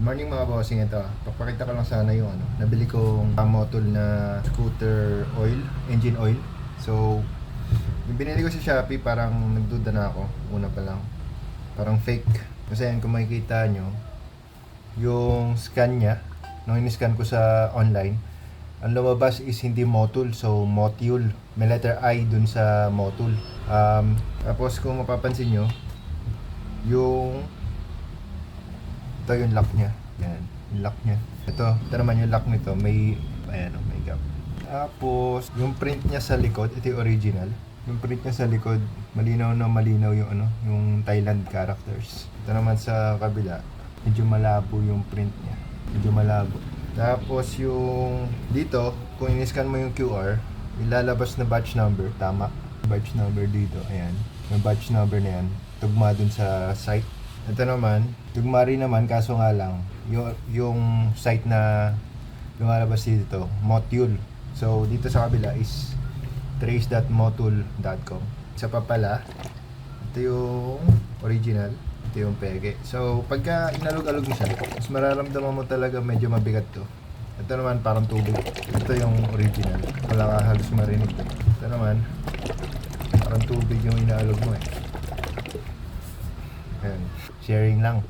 Morning mga bossing, ito. Papakita ko lang sana yung nabili kong Motol na scooter oil, engine oil. So, yung binili ko sa Shopee, parang nagduda na ako. Una pa lang. Parang fake. Kasi yan, kung makikita nyo, yung scan niya, nung in-scan ko sa online, ang lumabas is hindi Motul, so Motul. May letter I dun sa Motul. Tapos kung mapapansin nyo, ito yung lock niya. Yan, yung lock niya. Ito naman yung lock nito. May gap. Tapos, yung print niya sa likod, ito yung original. Yung print niya sa likod, malinaw na malinaw yung Thailand characters. Ito naman sa kabila, medyo malabo yung print niya. Medyo malabo. Tapos yung dito, kung in-scan mo yung QR, ilalabas na batch number, tama. Batch number dito, ayan. Yung batch number na yan, tugma dun sa site. Ito naman, tugma rin naman, kaso nga lang, yung site na lumalabas dito, Motul. So, dito sa kabila is trace.motul.com. Isa pa pala, ito yung original, ito yung pege. So, pagka inalog-alog mo siya, mas mararamdaman mo talaga medyo mabigat to. Ito naman parang tubig. Ito yung original. Wala ka halos marinig. Ito naman, parang tubig yung inaalog mo eh. Ayan. Sharing lang.